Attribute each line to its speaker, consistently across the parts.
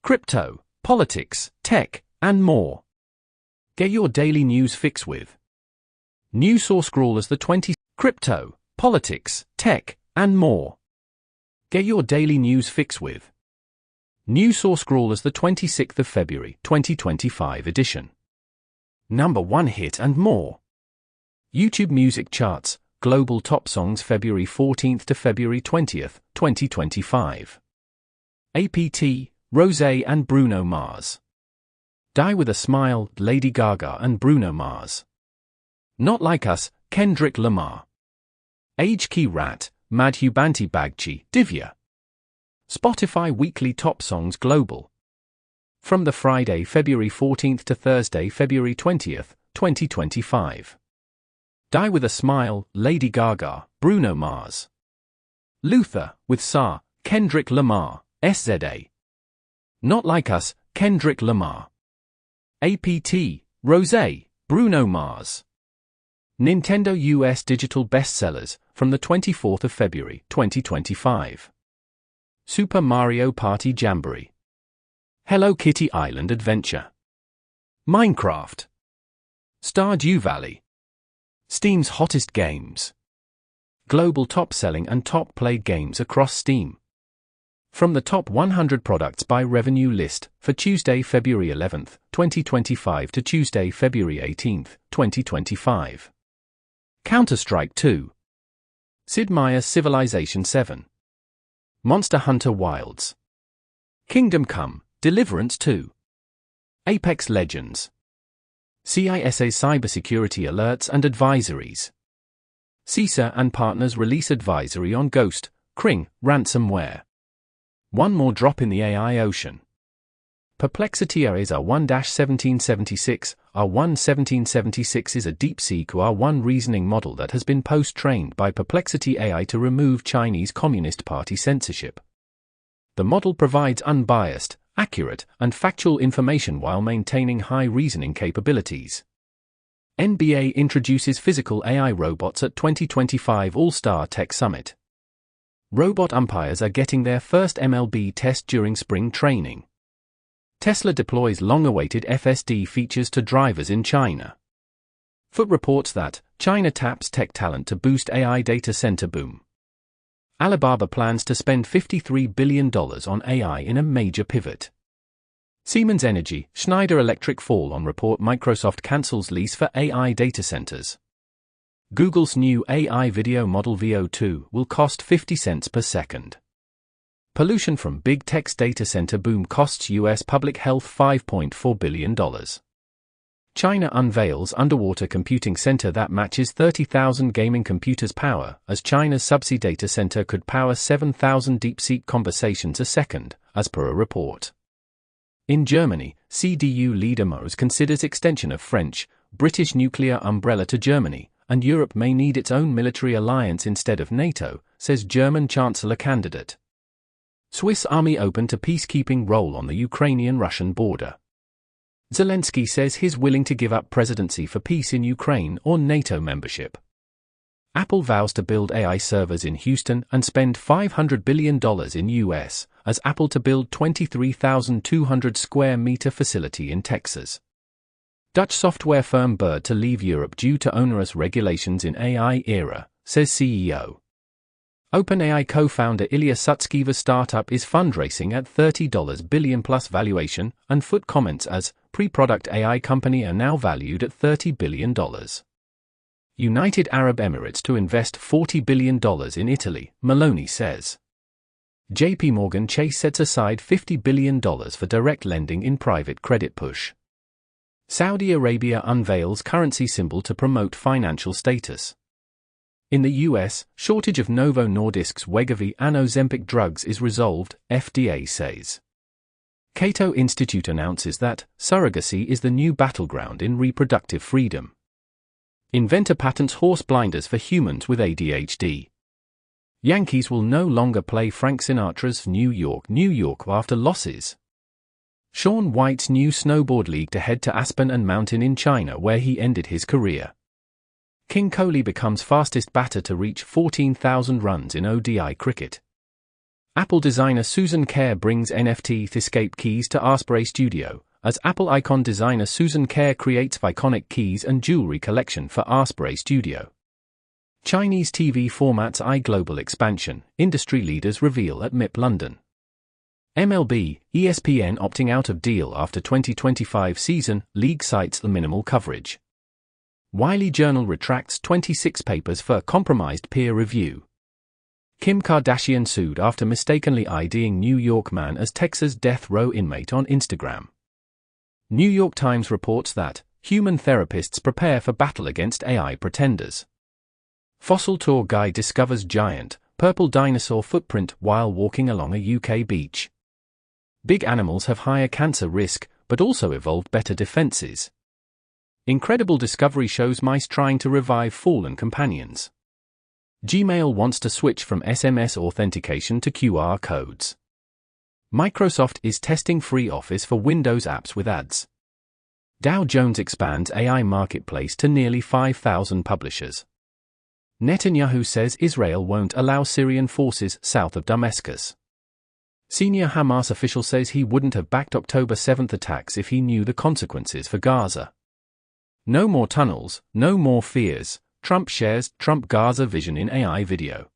Speaker 1: crypto, politics, tech, and more. Get your daily news fix with News Source Scrawlers the 20 crypto, politics, tech, and more. Get your daily news fix with News Source Scrawlers the 26th of February 2025 edition. Number 1 hit and more. YouTube Music Charts, Global Top Songs February 14th to February 20th, 2025. APT, Rosé and Bruno Mars. Die with a Smile, Lady Gaga and Bruno Mars. Not Like Us, Kendrick Lamar. Age Ki Rat, Madhu Banti Bagchi, Divya. Spotify Weekly Top Songs Global. From the Friday, February 14th to Thursday, February 20th, 2025. Die with a Smile, Lady Gaga, Bruno Mars. Luther, with Sa, Kendrick Lamar, SZA. Not Like Us, Kendrick Lamar. APT, Rosé, Bruno Mars. Nintendo US Digital Bestsellers, from the 24th of February, 2025. Super Mario Party Jamboree. Hello Kitty Island Adventure. Minecraft. Stardew Valley. Steam's hottest games. Global top-selling and top-played games across Steam. From the top 100 products by revenue list for Tuesday, February 11th, 2025 to Tuesday, February 18th, 2025. Counter-Strike 2. Sid Meier's Civilization 7. Monster Hunter Wilds. Kingdom Come, Deliverance 2. Apex Legends. CISA's cybersecurity alerts and advisories. CISA and partners release advisory on Ghost, Kring, ransomware. One more drop in the AI ocean. Perplexity Ares R1-1776. R1-1776 is a DeepSeek R1 reasoning model that has been post-trained by Perplexity AI to remove Chinese Communist Party censorship. The model provides unbiased, accurate, and factual information while maintaining high reasoning capabilities. NBA introduces physical AI robots at 2025 All-Star Tech Summit. Robot umpires are getting their first MLB test during spring training. Tesla deploys long-awaited FSD features to drivers in China. Foot reports that China taps tech talent to boost AI data center boom. Alibaba plans to spend $53 billion on AI in a major pivot. Siemens Energy, Schneider Electric fall on report Microsoft cancels lease for AI data centers. Google's new AI video model VO2 will cost 50 cents per second. Pollution from big tech's data center boom costs U.S. public health $5.4 billion. China unveils underwater computing center that matches 30,000 gaming computers' power, as China's subsea data center could power 7,000 DeepSeek conversations a second, as per a report. In Germany, CDU leader Mos considers extension of French, British nuclear umbrella to Germany, and Europe may need its own military alliance instead of NATO, says German Chancellor candidate. Swiss Army open to peacekeeping role on the Ukrainian-Russian border. Zelensky says he's willing to give up presidency for peace in Ukraine or NATO membership. Apple vows to build AI servers in Houston and spend $500 billion in US, as Apple to build 23,200 square meter facility in Texas. Dutch software firm Bird to leave Europe due to onerous regulations in AI era, says CEO. OpenAI co-founder Ilya Sutskever's startup is fundraising at $30 billion plus valuation, and Foot comments as, pre-product AI company are now valued at $30 billion. United Arab Emirates to invest $40 billion in Italy, Maloney says. JP Morgan Chase sets aside $50 billion for direct lending in private credit push. Saudi Arabia unveils currency symbol to promote financial status. In the US, shortage of Novo Nordisk's Wegovy and Ozempic drugs is resolved, FDA says. Cato Institute announces that surrogacy is the new battleground in reproductive freedom. Inventor patents horse blinders for humans with ADHD. Yankees will no longer play Frank Sinatra's New York, New York after losses. Shaun White's new snowboard league to head to Aspen and Mountain in China where he ended his career. King Kohli becomes fastest batter to reach 14,000 runs in ODI cricket. Apple designer Susan Kare brings NFT escape keys to Asprey Studio, as Apple icon designer Susan Kare creates iconic keys and jewelry collection for Asprey Studio. Chinese TV formats eye global expansion, industry leaders reveal at MIP London. MLB, ESPN opting out of deal after 2025 season, league cites the minimal coverage. Wiley Journal retracts 26 papers for compromised peer review. Kim Kardashian sued after mistakenly IDing New York man as Texas death row inmate on Instagram. New York Times reports that human therapists prepare for battle against AI pretenders. Fossil tour guide discovers giant, purple dinosaur footprint while walking along a UK beach. Big animals have higher cancer risk, but also evolved better defenses. Incredible discovery shows mice trying to revive fallen companions. Gmail wants to switch from SMS authentication to QR codes. Microsoft is testing free Office for Windows apps with ads. Dow Jones expands AI marketplace to nearly 5,000 publishers. Netanyahu says Israel won't allow Syrian forces south of Damascus. Senior Hamas official says he wouldn't have backed October 7th attacks if he knew the consequences for Gaza. No more tunnels, no more fears. Trump shares Trump Gaza vision in AI video.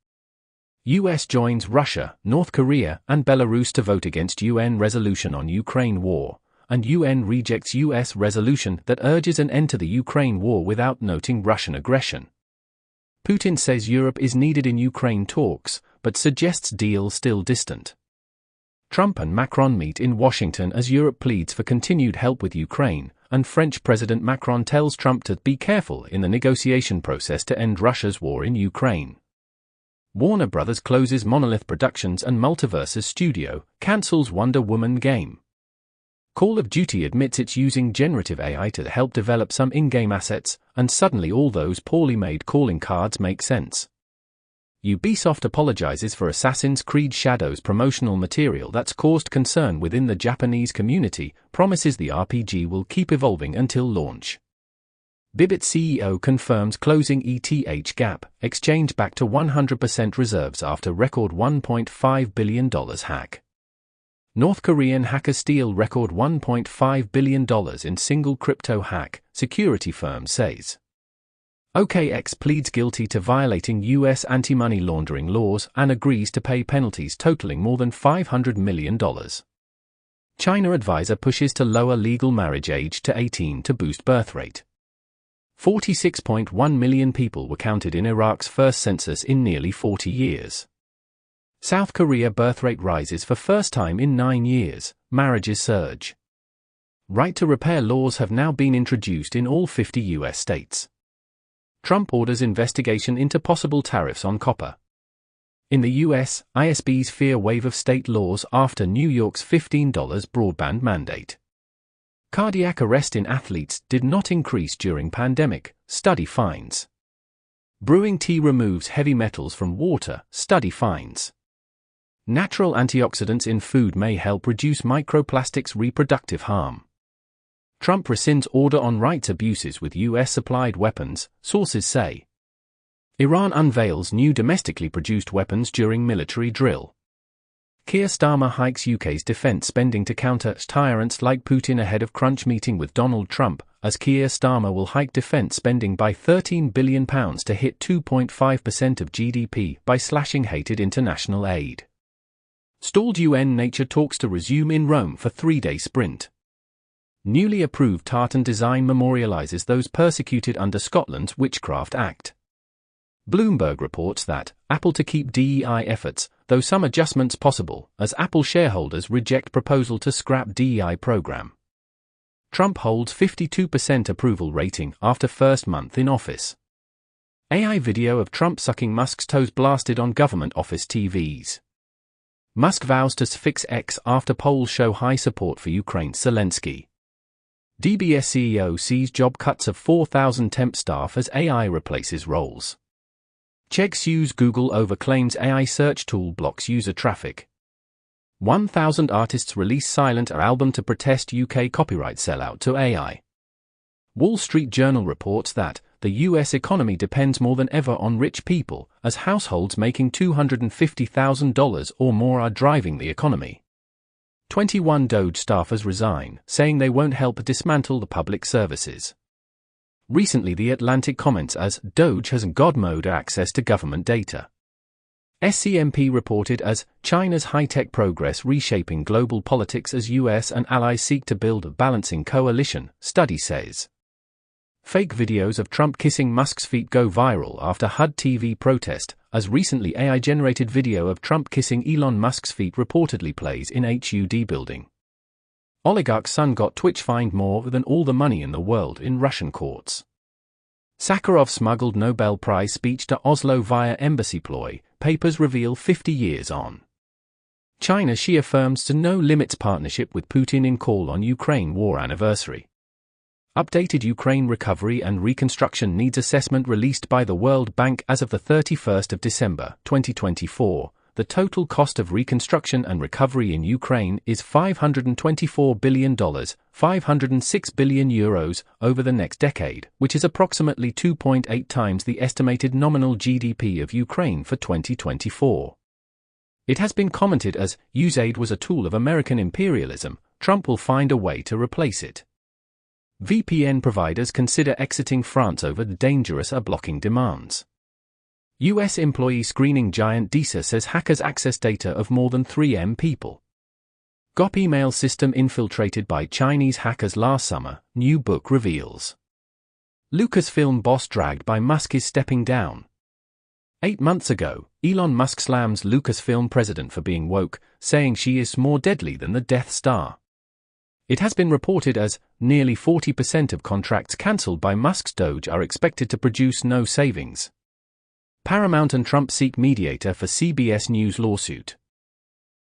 Speaker 1: US joins Russia, North Korea, and Belarus to vote against UN resolution on Ukraine war, and UN rejects US resolution that urges an end to the Ukraine war without noting Russian aggression. Putin says Europe is needed in Ukraine talks, but suggests deal still distant. Trump and Macron meet in Washington as Europe pleads for continued help with Ukraine, and French President Macron tells Trump to be careful in the negotiation process to end Russia's war in Ukraine. Warner Bros. Closes Monolith Productions and Multiverse's studio, cancels Wonder Woman game. Call of Duty admits it's using generative AI to help develop some in-game assets, and suddenly all those poorly made calling cards make sense. Ubisoft apologizes for Assassin's Creed Shadows promotional material that's caused concern within the Japanese community, promises the RPG will keep evolving until launch. Bibit CEO confirms closing ETH gap, exchange back to 100% reserves after record $1.5 billion hack. North Korean hackers steal record $1.5 billion in single crypto hack, security firm says. OKX pleads guilty to violating U.S. anti-money laundering laws and agrees to pay penalties totaling more than $500 million. China advisor pushes to lower legal marriage age to 18 to boost birth rate. 46.1 million people were counted in Iraq's first census in nearly 40 years. South Korea birth rate rises for first time in 9 years, marriages surge. Right to repair laws have now been introduced in all 50 U.S. states. Trump orders investigation into possible tariffs on copper. In the U.S., ISPs fear wave of state laws after New York's $15 broadband mandate. Cardiac arrest in athletes did not increase during pandemic, study finds. Brewing tea removes heavy metals from water, study finds. Natural antioxidants in food may help reduce microplastics' reproductive harm. Trump rescinds order on rights abuses with US-supplied weapons, sources say. Iran unveils new domestically produced weapons during military drill. Keir Starmer hikes UK's defence spending to counter tyrants like Putin ahead of crunch meeting with Donald Trump, as Keir Starmer will hike defence spending by £13 billion to hit 2.5% of GDP by slashing hated international aid. Stalled UN nature talks to resume in Rome for 3-day sprint. Newly approved tartan design memorializes those persecuted under Scotland's Witchcraft Act. Bloomberg reports that Apple to keep DEI efforts, though some adjustments possible, as Apple shareholders reject proposal to scrap DEI program. Trump holds 52% approval rating after first month in office. AI video of Trump sucking Musk's toes blasted on government office TVs. Musk vows to fix X after polls show high support for Ukraine's Zelensky. DBS CEO sees job cuts of 4,000 temp staff as AI replaces roles. Chegg sues Google over claims AI search tool blocks user traffic. 1,000 artists release Silent album to protest UK copyright sellout to AI. Wall Street Journal reports that the U.S. economy depends more than ever on rich people, as households making $250,000 or more are driving the economy. 21 Doge staffers resign, saying they won't help dismantle the public services. Recently, The Atlantic comments as Doge has God mode access to government data. SCMP reported as China's high-tech progress reshaping global politics as US and allies seek to build a balancing coalition, study says. Fake videos of Trump kissing Musk's feet go viral after HUD TV protest, as recently AI-generated video of Trump kissing Elon Musk's feet reportedly plays in HUD building. Oligarch's son got Twitch fined more than all the money in the world in Russian courts. Sakharov smuggled Nobel Prize speech to Oslo via embassy ploy, papers reveal 50 years on. China Xi affirms to no limits partnership with Putin in call on Ukraine war anniversary. Updated Ukraine recovery and reconstruction needs assessment released by the World Bank as of the 31st of December, 2024. The total cost of reconstruction and recovery in Ukraine is $524 billion, €506 billion, over the next decade, which is approximately 2.8 times the estimated nominal GDP of Ukraine for 2024. It has been commented as, USAID was a tool of American imperialism, Trump will find a way to replace it. VPN providers consider exiting France over the dangerous blocking demands. U.S. employee screening giant DISA says hackers access data of more than 3M people. GOP email system infiltrated by Chinese hackers last summer, new book reveals. Lucasfilm boss dragged by Musk is stepping down. 8 months ago, Elon Musk slams Lucasfilm president for being woke, saying she is more deadly than the Death Star. It has been reported as, nearly 40% of contracts cancelled by Musk's Doge are expected to produce no savings. Paramount and Trump seek mediator for CBS News lawsuit.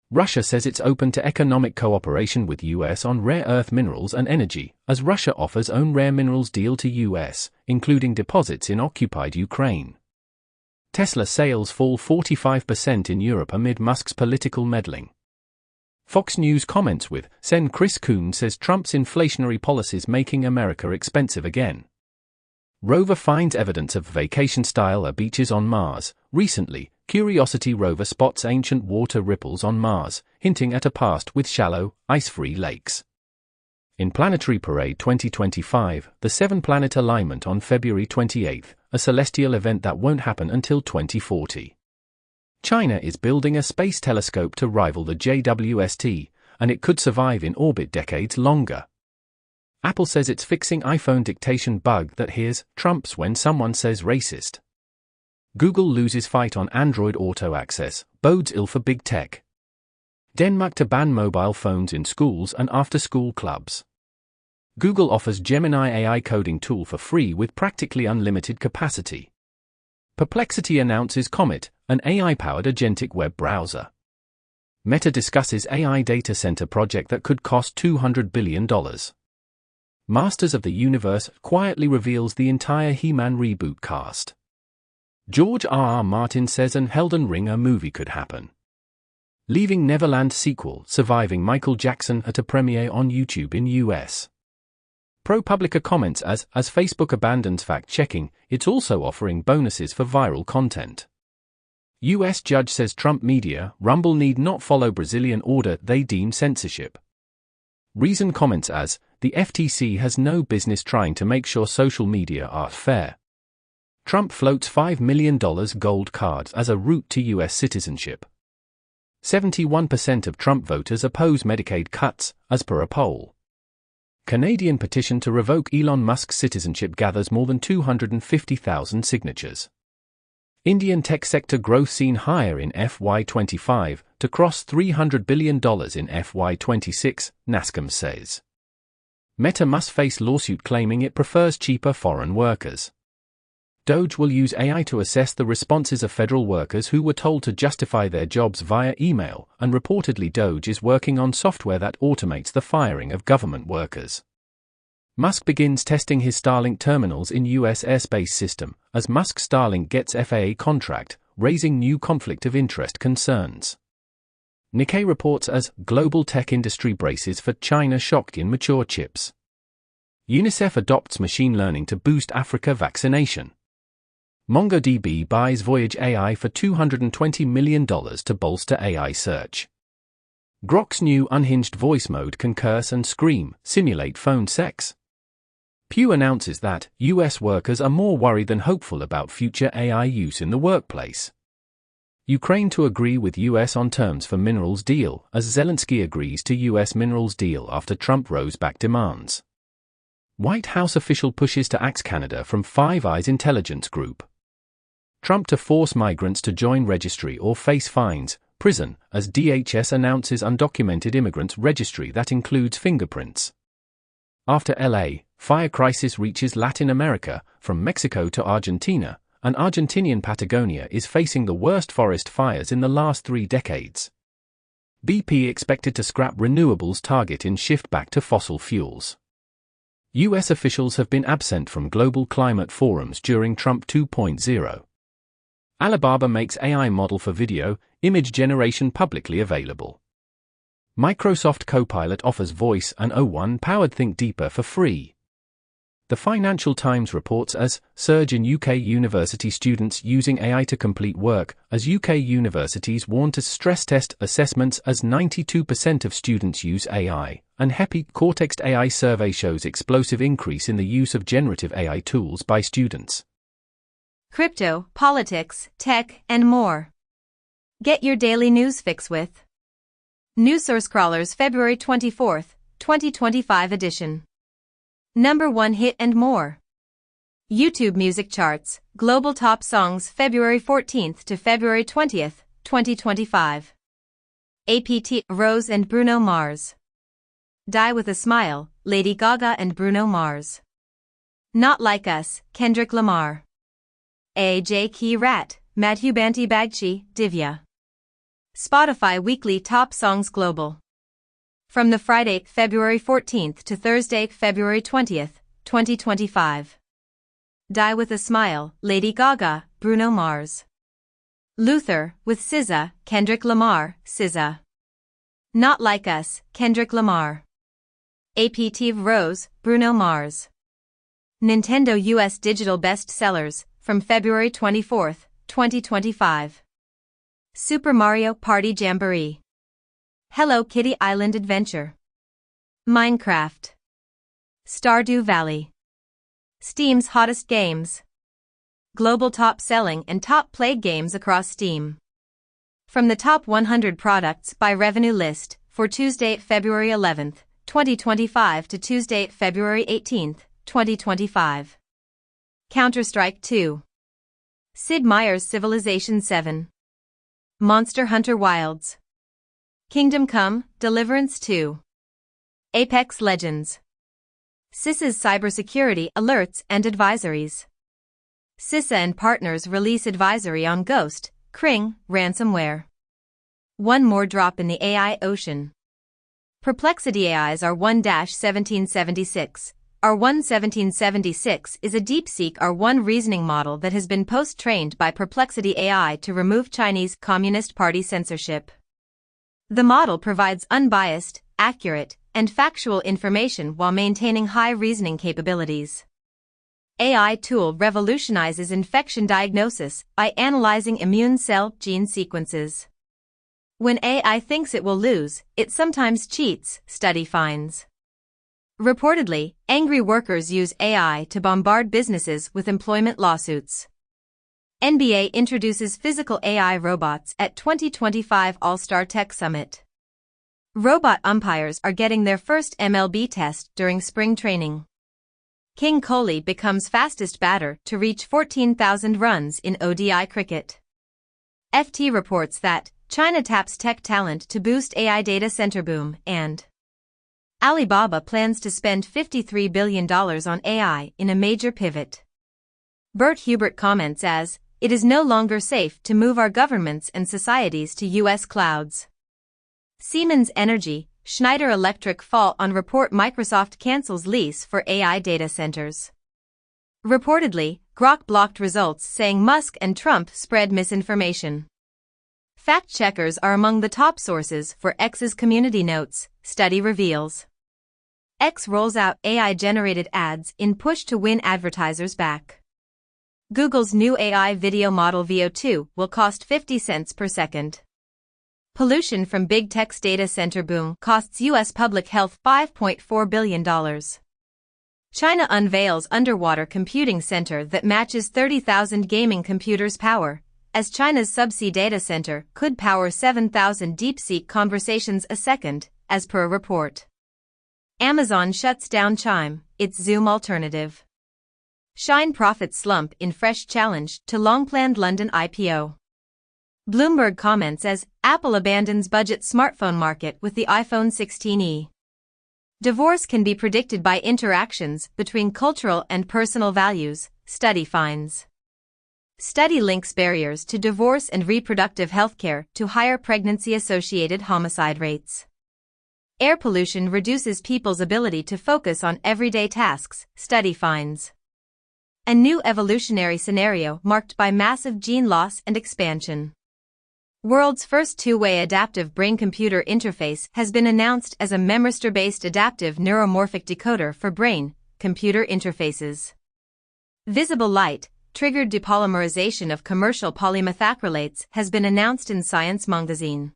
Speaker 1: Russia says it's open to economic cooperation with US on rare earth minerals and energy, as Russia offers own rare minerals deal to US, including deposits in occupied Ukraine. Tesla sales fall 45% in Europe amid Musk's political meddling. Fox News comments with, Sen Chris Coons says Trump's inflationary policies making America expensive again. Rover finds evidence of vacation-style beaches on Mars. Recently, Curiosity rover spots ancient water ripples on Mars, hinting at a past with shallow, ice-free lakes. In Planetary Parade 2025, the 7-planet alignment on February 28, a celestial event that won't happen until 2040. China is building a space telescope to rival the JWST, and it could survive in orbit decades longer. Apple says it's fixing iPhone dictation bug that hears Trumps when someone says racist. Google loses fight on Android Auto access, bodes ill for big tech. Denmark to ban mobile phones in schools and after-school clubs. Google offers Gemini AI coding tool for free with practically unlimited capacity. Perplexity announces Comet, an AI-powered agentic web browser. Meta discusses AI data center project that could cost $200 billion. Masters of the Universe quietly reveals the entire He-Man reboot cast. George R.R. Martin says an Elden Ring movie could happen. Leaving Neverland sequel surviving Michael Jackson at a premiere on YouTube in US. ProPublica comments as Facebook abandons fact-checking, it's also offering bonuses for viral content. US judge says Trump media, Rumble need not follow Brazilian order they deem censorship. Reason comments as, the FTC has no business trying to make sure social media are fair. Trump floats $5 million gold cards as a route to US citizenship. 71% of Trump voters oppose Medicaid cuts, as per a poll. Canadian petition to revoke Elon Musk's citizenship gathers more than 250,000 signatures. Indian tech sector growth seen higher in FY25 to cross $300 billion in FY26, NASCOM says. Meta must face lawsuit claiming it prefers cheaper foreign workers. Doge will use AI to assess the responses of federal workers who were told to justify their jobs via email, and reportedly Doge is working on software that automates the firing of government workers. Musk begins testing his Starlink terminals in U.S. airspace system, as Musk Starlink gets FAA contract, raising new conflict of interest concerns. Nikkei reports as global tech industry braces for China shock in mature chips. UNICEF adopts machine learning to boost Africa vaccination. MongoDB buys Voyage AI for $220 million to bolster AI search. Grok's new unhinged voice mode can curse and scream, simulate phone sex. Pew announces that US workers are more worried than hopeful about future AI use in the workplace. Ukraine to agree with US on terms for minerals deal, as Zelensky agrees to US minerals deal after Trump rolls back demands. White House official pushes to axe Canada from Five Eyes intelligence group. Trump to force migrants to join registry or face fines, prison, as DHS announces undocumented immigrants registry that includes fingerprints. After LA, fire crisis reaches Latin America, from Mexico to Argentina. An Argentinian Patagonia is facing the worst forest fires in the last 3 decades. BP expected to scrap renewables target in shift back to fossil fuels. US officials have been absent from global climate forums during Trump 2.0. Alibaba makes AI model for video, image generation publicly available. Microsoft Copilot offers voice and O1-powered Think Deeper for free. The Financial Times reports as surge in UK university students using AI to complete work, as UK universities warn to stress test assessments as 92% of students use AI, and HEPI Cortex AI survey shows explosive increase in the use of generative AI tools by students.
Speaker 2: Crypto, politics, tech, and more. Get your daily news fix with NewsSource Crawlers February 24, 2025 edition. Number 1 hit and more. YouTube Music Charts, Global Top Songs February 14th to February 20th, 2025. APT, Rose and Bruno Mars. Die with a Smile, Lady Gaga and Bruno Mars. Not Like Us, Kendrick Lamar. AJ Key Rat, Madhu Banti Bagchi, Divya. Spotify Weekly Top Songs Global. From the Friday, February 14th to Thursday, February 20th, 2025. Die with a Smile, Lady Gaga, Bruno Mars. Luther, with SZA, Kendrick Lamar, SZA. Not Like Us, Kendrick Lamar. APT Rose, Bruno Mars. Nintendo US Digital Best Sellers, from February 24th, 2025. Super Mario Party Jamboree. Hello Kitty Island Adventure. Minecraft. Stardew Valley. Steam's hottest games. Global top selling and top played games across Steam. From the top 100 products by revenue list for Tuesday, February 11th, 2025 to Tuesday, February 18th, 2025. Counter-Strike 2. Sid Meier's Civilization 7. Monster Hunter Wilds. Kingdom Come, Deliverance 2. Apex Legends. CISA's cybersecurity alerts and advisories. CISA and partners release advisory on Ghost, Kring, ransomware. One more drop in the AI ocean. Perplexity AI's R1-1776. R1-1776 is a DeepSeek R1 reasoning model that has been post-trained by Perplexity AI to remove Chinese Communist Party censorship. The model provides unbiased, accurate, and factual information while maintaining high reasoning capabilities. AI tool revolutionizes infection diagnosis by analyzing immune cell gene sequences. When AI thinks it will lose, it sometimes cheats, study finds. Reportedly, angry workers use AI to bombard businesses with employment lawsuits. NBA introduces physical AI robots at 2025 All-Star Tech Summit. Robot umpires are getting their first MLB test during spring training. King Kohli becomes fastest batter to reach 14,000 runs in ODI cricket. FT reports that China taps tech talent to boost AI data center boom, and Alibaba plans to spend $53 billion on AI in a major pivot. Bert Hubert comments as, "It is no longer safe to move our governments and societies to US clouds." Siemens Energy, Schneider Electric fall on report Microsoft cancels lease for AI data centers. Reportedly, Grok blocked results saying Musk and Trump spread misinformation. Fact-checkers are among the top sources for X's community notes, study reveals. X rolls out AI-generated ads in push to win advertisers back. Google's new AI video model VO2 will cost 50 cents per second. Pollution from big tech's data center boom costs U.S. public health $5.4 billion. China unveils underwater computing center that matches 30,000 gaming computers' power, as China's subsea data center could power 7,000 DeepSeek conversations a second, as per a report. Amazon shuts down Chime, its Zoom alternative. Shine profits slump in fresh challenge to long-planned London IPO. Bloomberg comments as Apple abandons budget smartphone market with the iPhone 16e. Divorce can be predicted by interactions between cultural and personal values, study finds. Study links barriers to divorce and reproductive health care to higher pregnancy-associated homicide rates. Air pollution reduces people's ability to focus on everyday tasks, study finds. A new evolutionary scenario marked by massive gene loss and expansion. World's first two-way adaptive brain-computer interface has been announced as a memristor-based adaptive neuromorphic decoder for brain-computer interfaces. Visible light, triggered depolymerization of commercial polymethacrylates has been announced in Science magazine.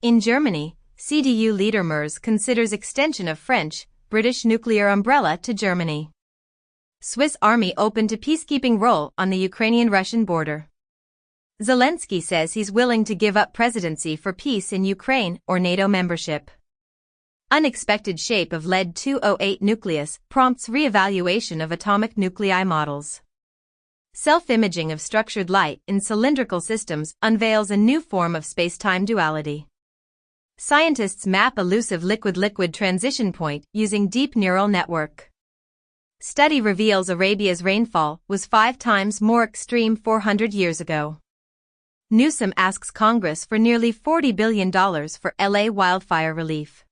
Speaker 2: In Germany, CDU leader Merz considers extension of French-British nuclear umbrella to Germany. Swiss army open to peacekeeping role on the Ukrainian-Russian border. Zelensky says he's willing to give up presidency for peace in Ukraine or NATO membership. Unexpected shape of Lead-208 nucleus prompts re-evaluation of atomic nuclei models. Self-imaging of structured light in cylindrical systems unveils a new form of space-time duality. Scientists map elusive liquid-liquid transition point using deep neural network. Study reveals Arabia's rainfall was 5 times more extreme 400 years ago. Newsom asks Congress for nearly $40 billion for LA wildfire relief.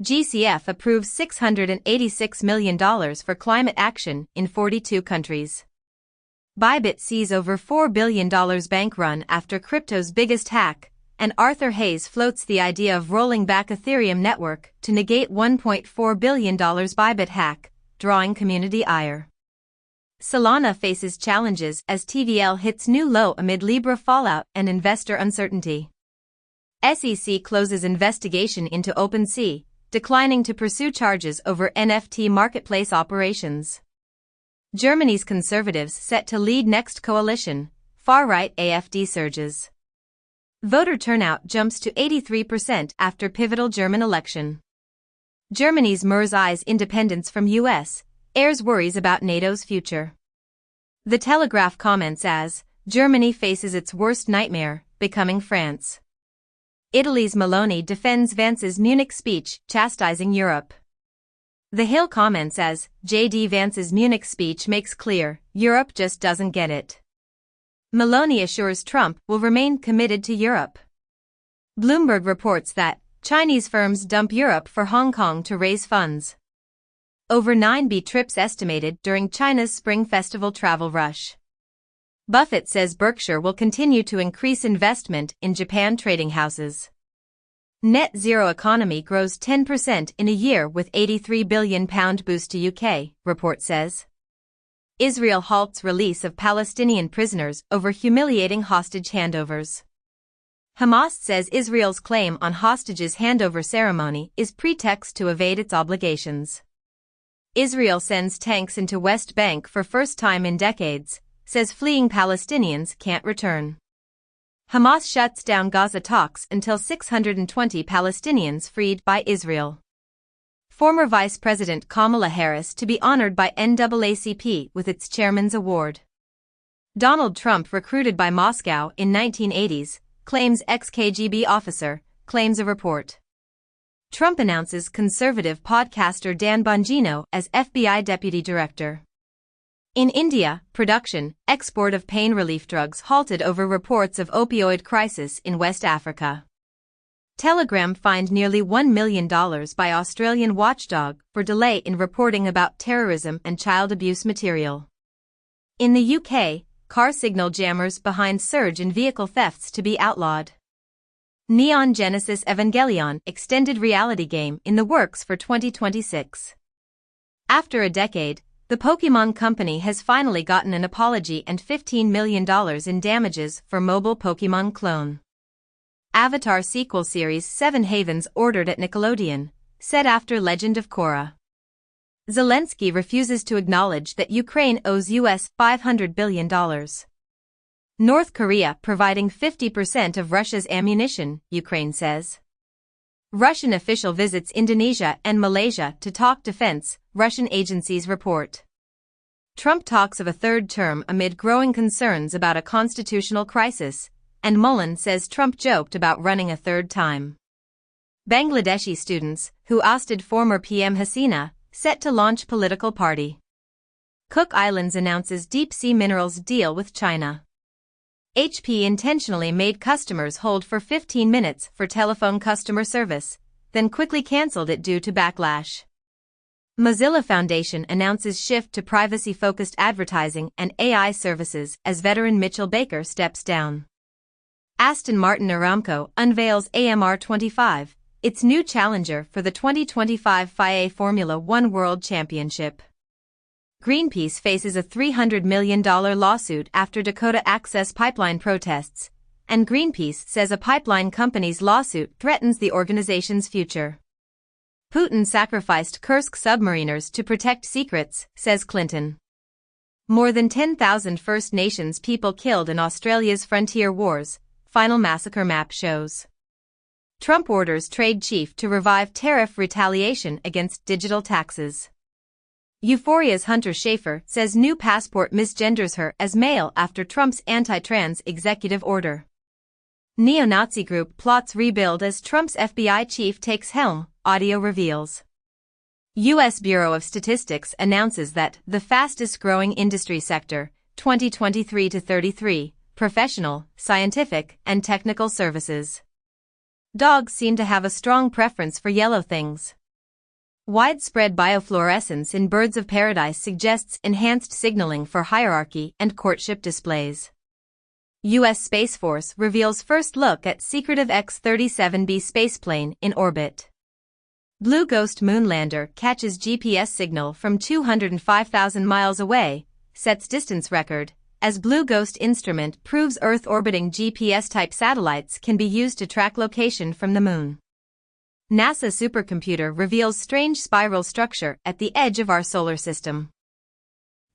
Speaker 2: GCF approves $686 million for climate action in 42 countries. Bybit sees over $4 billion bank run after crypto's biggest hack, and Arthur Hayes floats the idea of rolling back Ethereum network to negate $1.4 billion Bybit hack, drawing community ire. Solana faces challenges as TVL hits new low amid Libra fallout and investor uncertainty. SEC closes investigation into OpenSea, declining to pursue charges over NFT marketplace operations. Germany's conservatives set to lead next coalition, far-right AfD surges. Voter turnout jumps to 83% after pivotal German election. Germany's Merz eyes independence from US, airs worries about NATO's future. The Telegraph comments as, Germany faces its worst nightmare, becoming France. Italy's Meloni defends Vance's Munich speech, chastising Europe. The Hill comments as, J.D. Vance's Munich speech makes clear, Europe just doesn't get it. Meloni assures Trump will remain committed to Europe. Bloomberg reports that Chinese firms dump Europe for Hong Kong to raise funds. Over 9B trips estimated during China's Spring Festival travel rush. Buffett says Berkshire will continue to increase investment in Japan trading houses. Net zero economy grows 10% in a year with £83 billion boost to UK, report says. Israel halts release of Palestinian prisoners over humiliating hostage handovers. Hamas says Israel's claim on hostages handover ceremony is pretext to evade its obligations. Israel sends tanks into West Bank for first time in decades, says fleeing Palestinians can't return. Hamas shuts down Gaza talks until 620 Palestinians freed by Israel. Former Vice President Kamala Harris to be honored by NAACP with its Chairman's Award. Donald Trump recruited by Moscow in 1980s, claims ex-KGB officer, claims a report. Trump announces conservative podcaster Dan Bongino as FBI Deputy Director. In India, production, export of pain relief drugs halted over reports of opioid crisis in West Africa. Telegram fined nearly $1 million by Australian watchdog for delay in reporting about terrorism and child abuse material. In the UK, car signal jammers behind surge in vehicle thefts to be outlawed. Neon Genesis Evangelion extended reality game in the works for 2026. After a decade, the Pokémon Company has finally gotten an apology and $15 million in damages for mobile Pokémon clone. Avatar sequel series 7 Havens ordered at Nickelodeon, said after Legend of Korra. Zelensky refuses to acknowledge that Ukraine owes US $500 billion. North Korea providing 50% of Russia's ammunition, Ukraine says. Russian official visits Indonesia and Malaysia to talk defense, Russian agencies report. Trump talks of a third term amid growing concerns about a constitutional crisis, and Mullen says Trump joked about running a third time. Bangladeshi students, who ousted former PM Hasina, set to launch political party. Cook Islands announces deep-sea minerals deal with China. HP intentionally made customers hold for 15 minutes for telephone customer service, then quickly cancelled it due to backlash. Mozilla Foundation announces shift to privacy-focused advertising and AI services as veteran Mitchell Baker steps down. Aston Martin Aramco unveils AMR25, its new challenger for the 2025 FIA Formula One World Championship. Greenpeace faces a $300 million lawsuit after Dakota Access Pipeline protests, and Greenpeace says a pipeline company's lawsuit threatens the organization's future. Putin sacrificed Kursk submariners to protect secrets, says Clinton. More than 10,000 First Nations people killed in Australia's frontier wars, final massacre map shows. Trump orders trade chief to revive tariff retaliation against digital taxes. Euphoria's Hunter Schafer says new passport misgenders her as male after Trump's anti-trans executive order. Neo-Nazi group plots rebuild as Trump's FBI chief takes helm, audio reveals. U.S. Bureau of Statistics announces that the fastest-growing industry sector, 2023-33, professional, scientific, and technical services. Dogs seem to have a strong preference for yellow things. Widespread biofluorescence in birds of paradise suggests enhanced signaling for hierarchy and courtship displays. U.S. Space Force reveals first look at secretive X-37B spaceplane in orbit. Blue Ghost moonlander catches GPS signal from 205,000 miles away, sets distance record, as Blue Ghost instrument proves Earth-orbiting GPS-type satellites can be used to track location from the moon. NASA supercomputer reveals strange spiral structure at the edge of our solar system.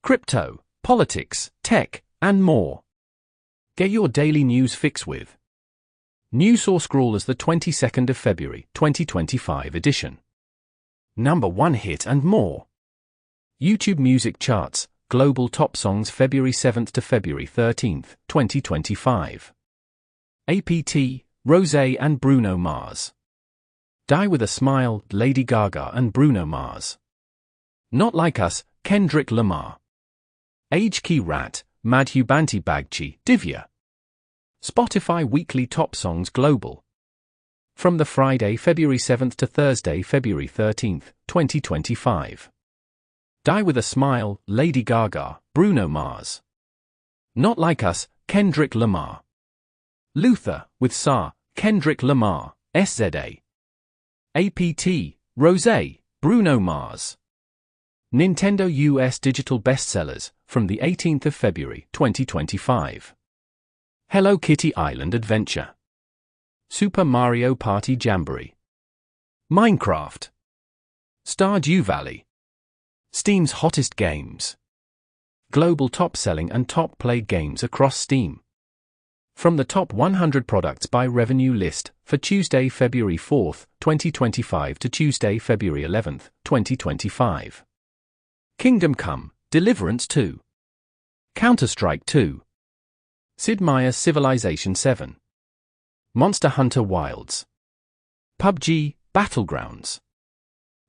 Speaker 1: Crypto, politics, tech, and more. Get your daily news fix with News Source Scrawlers, the 22nd of February, 2025 edition. Number 1 hit and more. YouTube Music Charts, Global Top Songs February 7th to February 13th, 2025. APT, Rosé and Bruno Mars. Die with a Smile, Lady Gaga and Bruno Mars. Not Like Us, Kendrick Lamar. Age Key Rat, Madhu Banti Bagchi, Divya. Spotify Weekly Top Songs Global. From the Friday, February 7th to Thursday, February 13th, 2025. Die with a Smile, Lady Gaga, Bruno Mars. Not Like Us, Kendrick Lamar. Luther, with Sa, Kendrick Lamar, SZA. APT, Rosé, Bruno Mars. Nintendo US Digital Bestsellers, from the 18th of February, 2025. Hello Kitty Island Adventure. Super Mario Party Jamboree. Minecraft. Stardew Valley. Steam's hottest games. Global top-selling and top-played games across Steam. From the top 100 products by revenue list, for Tuesday, February 4th, 2025 to Tuesday, February 11th, 2025. Kingdom Come, Deliverance 2. Counter-Strike 2. Sid Meier's Civilization 7. Monster Hunter Wilds. PUBG, Battlegrounds.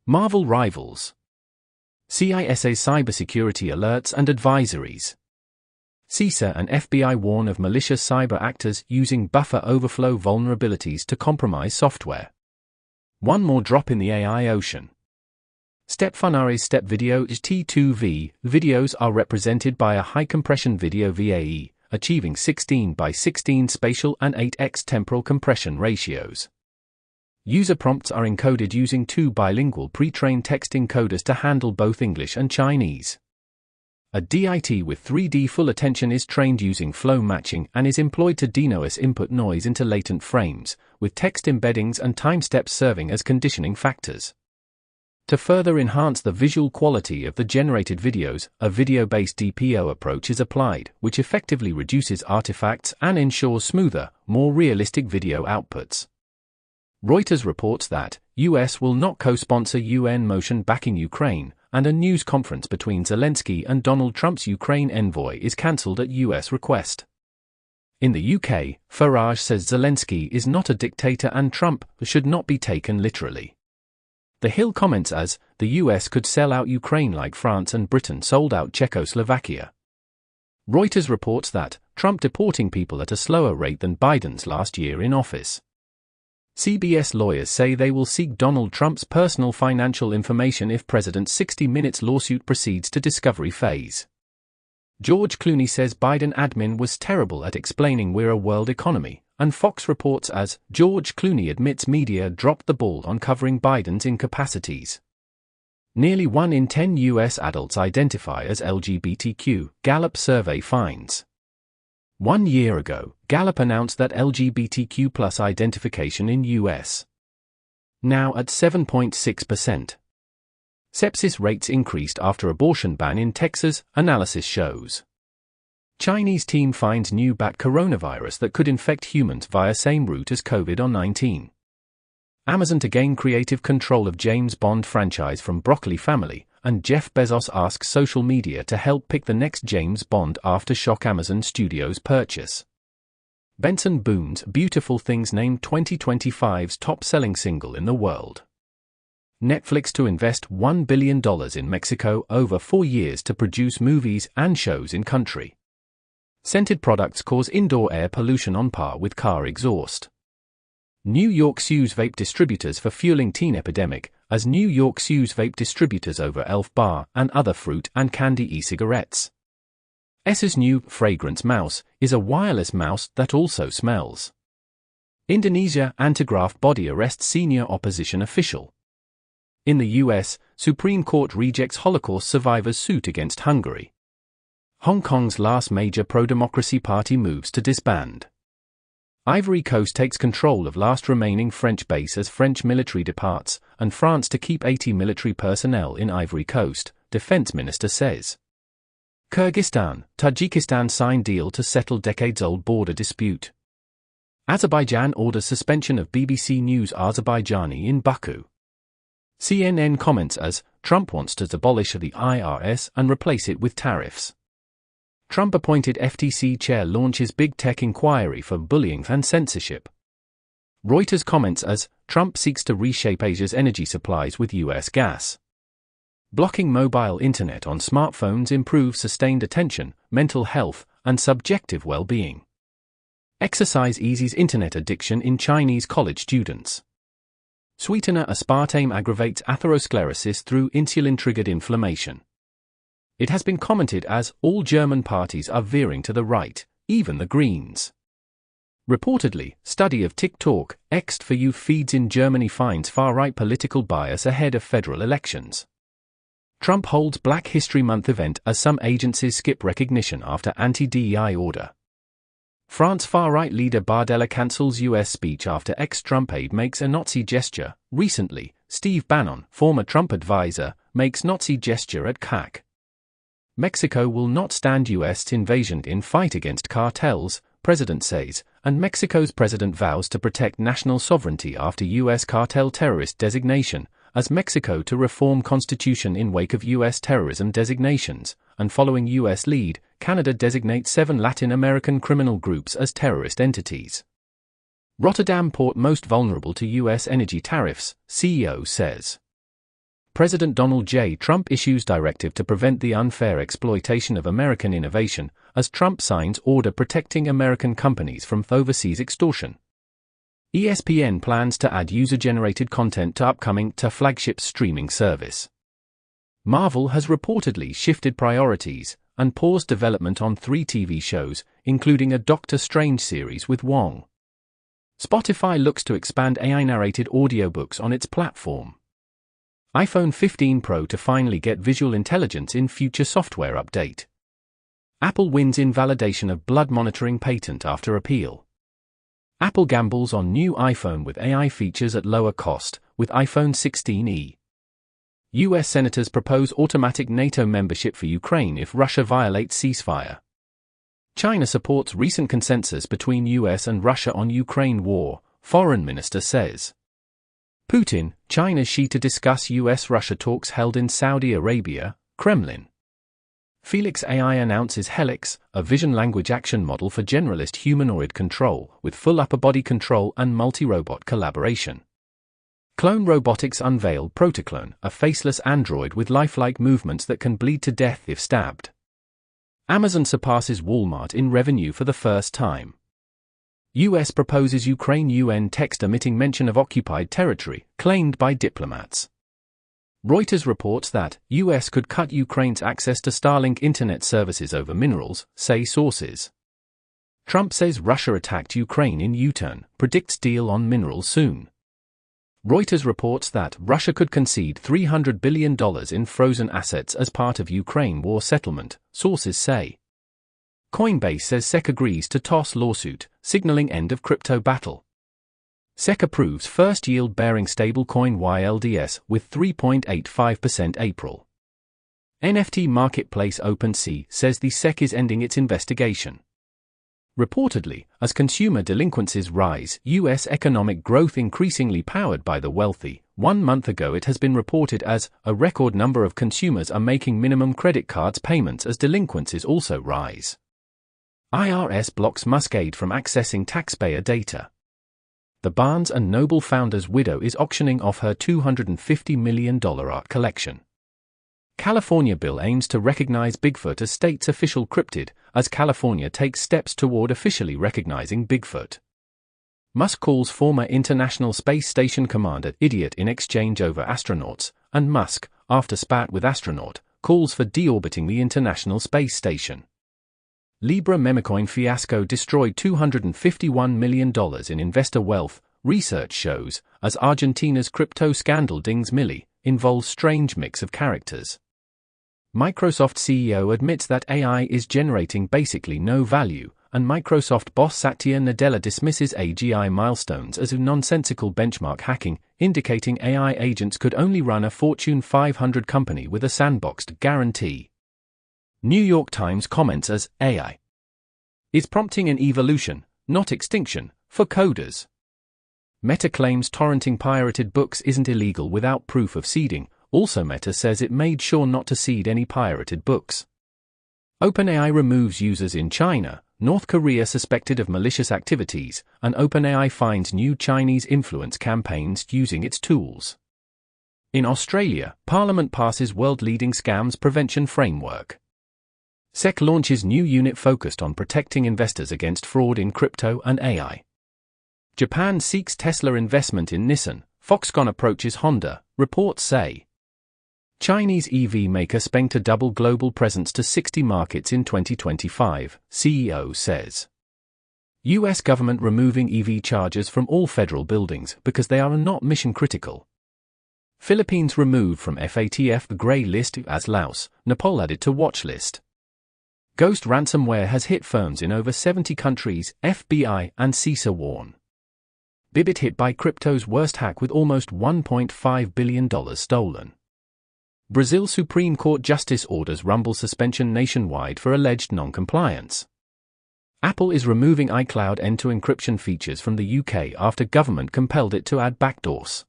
Speaker 1: Marvel Rivals. CISA's cybersecurity alerts and advisories. CISA and FBI warn of malicious cyber actors using buffer overflow vulnerabilities to compromise software. One more drop in the AI ocean. Stepfanare's Step Video T2V videos are represented by a high-compression video VAE, achieving 16 by 16 spatial and 8x temporal compression ratios. User prompts are encoded using two bilingual pre-trained text encoders to handle both English and Chinese. A DIT with 3D full attention is trained using flow matching and is employed to denoise input noise into latent frames, with text embeddings and time steps serving as conditioning factors. To further enhance the visual quality of the generated videos, a video-based DPO approach is applied, which effectively reduces artifacts and ensures smoother, more realistic video outputs. Reuters reports that US will not co-sponsor UN motion backing Ukraine, and a news conference between Zelensky and Donald Trump's Ukraine envoy is cancelled at US request. In the UK, Farage says Zelensky is not a dictator and Trump should not be taken literally. The Hill comments as, the US could sell out Ukraine like France and Britain sold out Czechoslovakia. Reuters reports that Trump deporting people at a slower rate than Biden's last year in office. CBS lawyers say they will seek Donald Trump's personal financial information if President's 60 Minutes lawsuit proceeds to discovery phase. George Clooney says Biden admin was terrible at explaining we're a world economy, and Fox reports as George Clooney admits media dropped the ball on covering Biden's incapacities. Nearly 1 in 10 U.S. adults identify as LGBTQ, Gallup survey finds. 1 year ago, Gallup announced that LGBTQ+ identification in U.S. now at 7.6%. Sepsis rates increased after abortion ban in Texas, analysis shows. Chinese team finds new bat coronavirus that could infect humans via same route as COVID-19. Amazon to gain creative control of James Bond franchise from Broccoli family, and Jeff Bezos asks social media to help pick the next James Bond aftershock Amazon Studios purchase. Benson Boone's Beautiful Things named 2025's top-selling single in the world. Netflix to invest $1 billion in Mexico over 4 years to produce movies and shows in country. Scented products cause indoor air pollution on par with car exhaust. New York sues vape distributors for fueling teen epidemic, as New York sues vape distributors over Elf Bar and other fruit and candy e-cigarettes. Esser's new fragrance mouse is a wireless mouse that also smells. Indonesia anti-graft body arrests senior opposition official. In the US, Supreme Court rejects Holocaust survivors' suit against Hungary. Hong Kong's last major pro-democracy party moves to disband. Ivory Coast takes control of last remaining French base as French military departs, and France to keep 80 military personnel in Ivory Coast, defense minister says. Kyrgyzstan, Tajikistan sign deal to settle decades-old border dispute. Azerbaijan orders suspension of BBC News Azerbaijani in Baku. CNN comments as, Trump wants to abolish the IRS and replace it with tariffs. Trump-appointed FTC chair launches big tech inquiry for bullying and censorship. Reuters comments as, Trump seeks to reshape Asia's energy supplies with US gas. Blocking mobile internet on smartphones improves sustained attention, mental health, and subjective well-being. Exercise eases internet addiction in Chinese college students. Sweetener aspartame aggravates atherosclerosis through insulin-triggered inflammation. It has been commented as, all German parties are veering to the right, even the Greens. Reportedly, study of TikTok, X for youth feeds in Germany finds far-right political bias ahead of federal elections. Trump holds Black History Month event as some agencies skip recognition after anti-DEI order. France far-right leader Bardella cancels US speech after ex-Trump aide makes a Nazi gesture. Recently, Steve Bannon, former Trump advisor, makes Nazi gesture at CAC. Mexico will not stand US invasion in fight against cartels, president says, and Mexico's president vows to protect national sovereignty after US cartel terrorist designation, as Mexico to reform constitution in wake of US terrorism designations, and following US lead, Canada designates 7 Latin American criminal groups as terrorist entities. Rotterdam port most vulnerable to US energy tariffs, CEO says. President Donald J. Trump issues directive to prevent the unfair exploitation of American innovation, as Trump signs order protecting American companies from overseas extortion. ESPN plans to add user-generated content to upcoming flagship streaming service. Marvel has reportedly shifted priorities, and paused development on 3 TV shows, including a Doctor Strange series with Wong. Spotify looks to expand AI-narrated audiobooks on its platform. iPhone 15 Pro to finally get visual intelligence in future software update. Apple wins invalidation of blood monitoring patent after appeal. Apple gambles on new iPhone with AI features at lower cost, with iPhone 16e. US senators propose automatic NATO membership for Ukraine if Russia violates ceasefire. China supports recent consensus between US and Russia on Ukraine war, foreign minister says. Putin, China's Xi to discuss US-Russia talks held in Saudi Arabia, Kremlin. Felix AI announces Helix, a vision language action model for generalist humanoid control, with full upper body control and multi-robot collaboration. Clone Robotics unveiled Protoclone, a faceless android with lifelike movements that can bleed to death if stabbed. Amazon surpasses Walmart in revenue for the first time. US proposes Ukraine UN text omitting mention of occupied territory, claimed by diplomats. Reuters reports that US could cut Ukraine's access to Starlink internet services over minerals, say sources. Trump says Russia attacked Ukraine in U-turn, predicts deal on minerals soon. Reuters reports that Russia could concede $300 billion in frozen assets as part of Ukraine war settlement, sources say. Coinbase says SEC agrees to toss lawsuit, signaling end of crypto battle. SEC approves first yield-bearing stablecoin YLDS with 3.85% April. NFT marketplace OpenSea says the SEC is ending its investigation. Reportedly, as consumer delinquencies rise, U.S. economic growth increasingly powered by the wealthy. 1 month ago it has been reported as a record number of consumers are making minimum credit cards payments as delinquencies also rise. IRS blocks Muscade from accessing taxpayer data. The Barnes & Noble founder's widow is auctioning off her $250 million art collection. California bill aims to recognize Bigfoot as state's official cryptid, as California takes steps toward officially recognizing Bigfoot. Musk calls former International Space Station commander idiot in exchange over astronauts, and Musk, after spat with astronaut, calls for deorbiting the International Space Station. Libra memecoin fiasco destroyed $251 million in investor wealth, research shows, as Argentina's crypto scandal dings Milli, involves strange mix of characters. Microsoft CEO admits that AI is generating basically no value, and Microsoft boss Satya Nadella dismisses AGI milestones as nonsensical benchmark hacking, indicating AI agents could only run a Fortune 500 company with a sandboxed guarantee. New York Times comments as AI is prompting an evolution, not extinction, for coders. Meta claims torrenting pirated books isn't illegal without proof of seeding. Also, Meta says it made sure not to seed any pirated books. OpenAI removes users in China, North Korea suspected of malicious activities, and OpenAI finds new Chinese influence campaigns using its tools. In Australia, Parliament passes world-leading scams prevention framework. SEC launches new unit focused on protecting investors against fraud in crypto and AI. Japan seeks Tesla investment in Nissan, Foxconn approaches Honda, reports say. Chinese EV maker Speng to double global presence to 60 markets in 2025, CEO says. US government removing EV chargers from all federal buildings because they are not mission critical. Philippines removed from FATF grey list as Laos, Nepal added to watch list. Ghost ransomware has hit firms in over 70 countries, FBI and CISA warn. Bybit hit by crypto's worst hack with almost $1.5 billion stolen. Brazil Supreme Court justice orders Rumble suspension nationwide for alleged non-compliance. Apple is removing iCloud end-to encryption features from the UK after government compelled it to add backdoors.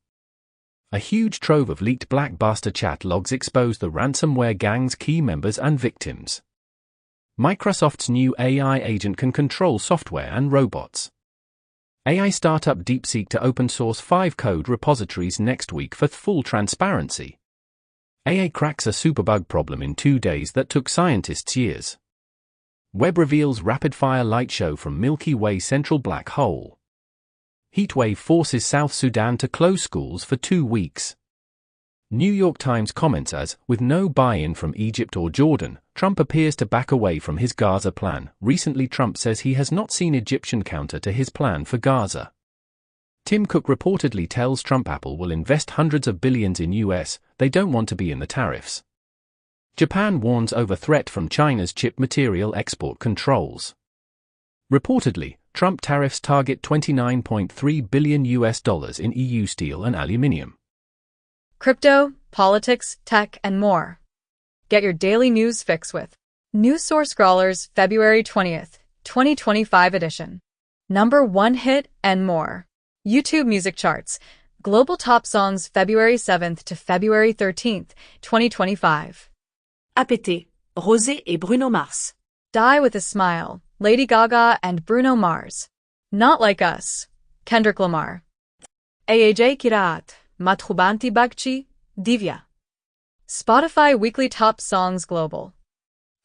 Speaker 1: A huge trove of leaked Blackbuster chat logs expose the ransomware gang's key members and victims. Microsoft's new AI agent can control software and robots. AI startup DeepSeek to open source 5 code repositories next week for full transparency. AI cracks a superbug problem in 2 days that took scientists years. Webb reveals rapid-fire light show from Milky Way central black hole. Heatwave forces South Sudan to close schools for 2 weeks. New York Times comments as, with no buy-in from Egypt or Jordan, Trump appears to back away from his Gaza plan. Recently Trump says he has not seen Egyptian counter to his plan for Gaza. Tim Cook reportedly tells Trump Apple will invest hundreds of billions in US, they don't want to be in the tariffs. Japan warns over threat from China's chip material export controls. Reportedly, Trump tariffs target $29.3 billion in EU steel and aluminium.
Speaker 3: Crypto, politics, tech, and more. Get your daily news fix with News Source Scrawlers February 20th, 2025 edition. Number 1 hit and more. YouTube music charts. Global top songs February 7th to February 13th, 2025.
Speaker 4: APT, Rosé et Bruno Mars.
Speaker 3: Die with a Smile, Lady Gaga and Bruno Mars. Not Like Us, Kendrick Lamar. AAJ Kiraat, Matrubanti Bagchi, Divya. Spotify Weekly Top Songs Global.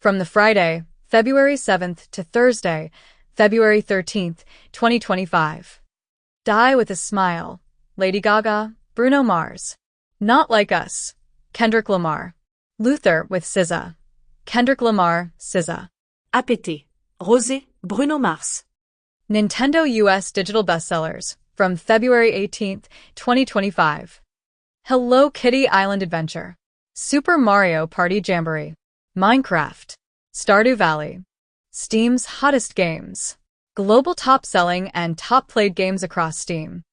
Speaker 3: From the Friday, February 7th to Thursday, February 13th, 2025. Die with a Smile, Lady Gaga, Bruno Mars. Not Like Us, Kendrick Lamar. Luther with SZA. Kendrick Lamar, SZA.
Speaker 4: APT, Rosé, Bruno Mars.
Speaker 3: Nintendo US Digital Bestsellers from February 18th, 2025. Hello Kitty Island Adventure. Super Mario Party Jamboree. Minecraft. Stardew Valley. Steam's hottest games. Global top-selling and top-played games across Steam.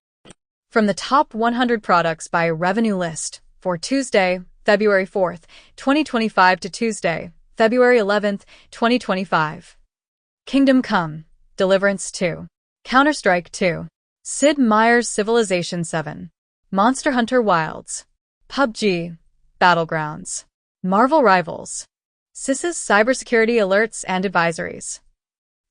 Speaker 3: From the top 100 products by revenue list for Tuesday, February 4th, 2025 to Tuesday, February 11th, 2025. Kingdom Come, Deliverance 2, Counter-Strike 2, Sid Meier's Civilization 7, Monster Hunter Wilds, PUBG, Battlegrounds, Marvel Rivals, CISA's cybersecurity alerts and advisories.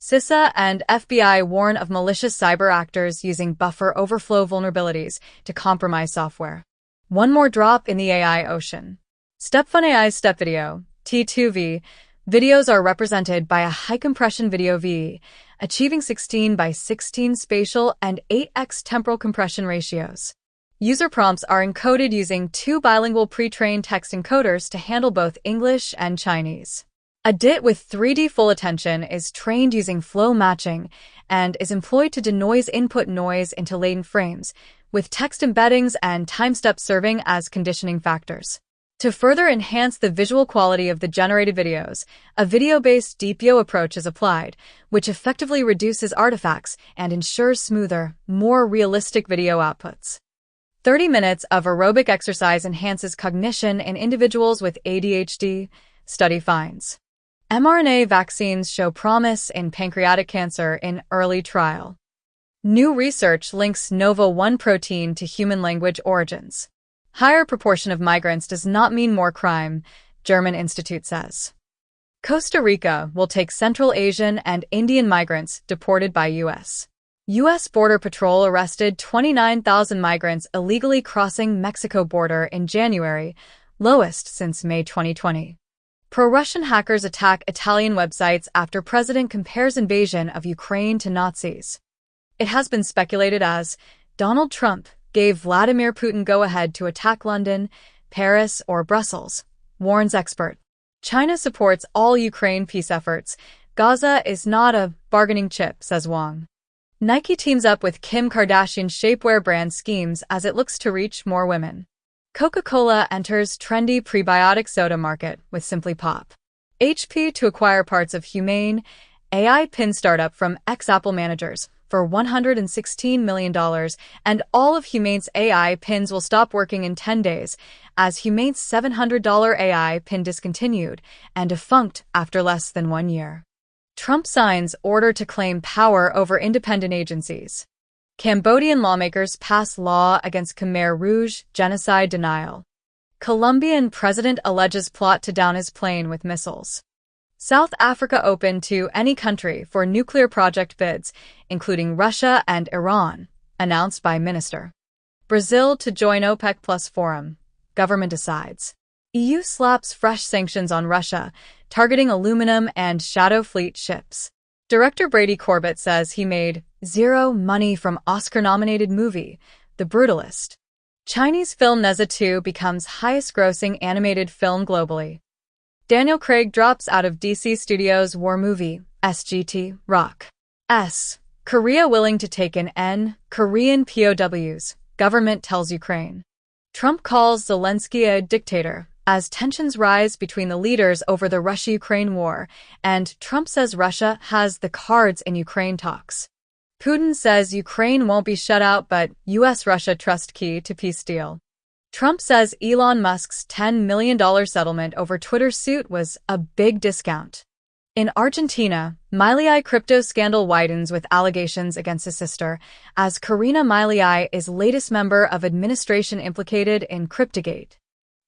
Speaker 3: CISA and FBI warn of malicious cyber actors using buffer overflow vulnerabilities to compromise software. One more drop in the AI ocean. StepFun AI's Step Video, T2V, videos are represented by a high-compression video V, achieving 16 by 16 spatial and 8x temporal compression ratios. User prompts are encoded using 2 bilingual pre-trained text encoders to handle both English and Chinese. A DIT with 3D full attention is trained using flow matching and is employed to denoise input noise into latent frames, with text embeddings and time steps serving as conditioning factors. To further enhance the visual quality of the generated videos, a video-based DPO approach is applied, which effectively reduces artifacts and ensures smoother, more realistic video outputs. 30 minutes of aerobic exercise enhances cognition in individuals with ADHD, study finds. mRNA vaccines show promise in pancreatic cancer in early trial. New research links Nova-1 protein to human language origins. Higher proportion of migrants does not mean more crime, German institute says. Costa Rica will take Central Asian and Indian migrants deported by U.S. U.S. Border Patrol arrested 29,000 migrants illegally crossing Mexico border in January, lowest since May 2020. Pro-Russian hackers attack Italian websites after president compares invasion of Ukraine to Nazis. It has been speculated as Donald Trump gave Vladimir Putin go-ahead to attack London, Paris, or Brussels, warns expert. China supports all Ukraine peace efforts. Gaza is not a bargaining chip, says Wang. Nike teams up with Kim Kardashian shapewear brand schemes as it looks to reach more women. Coca-Cola enters trendy prebiotic soda market with Simply Pop. HP to acquire parts of Humane, AI pin startup from ex-Apple managers for $116 million, and all of Humane's AI pins will stop working in 10 days, as Humane's $700 AI pin discontinued and defunct after less than 1 year. Trump signs order to claim power over independent agencies. Cambodian lawmakers pass law against Khmer Rouge genocide denial. Colombian president alleges plot to down his plane with missiles. South Africa open to any country for nuclear project bids, including Russia and Iran, announced by minister. Brazil to join OPEC Plus forum. Government decides. EU slaps fresh sanctions on Russia, targeting aluminum and shadow fleet ships. Director Brady Corbett says he made zero money from Oscar-nominated movie, The Brutalist. Chinese film Neza 2 becomes highest-grossing animated film globally. Daniel Craig drops out of DC Studios' war movie, SGT, Rock. Korea willing to take in Korean POWs, government tells Ukraine. Trump calls Zelensky a dictator as tensions rise between the leaders over the Russia-Ukraine war, and Trump says Russia has the cards in Ukraine talks. Putin says Ukraine won't be shut out but US-Russia trust key to peace deal. Trump says Elon Musk's $10 million settlement over Twitter's suit was a big discount. In Argentina, Milei crypto scandal widens with allegations against his sister, as Karina Milei is latest member of administration implicated in Cryptogate.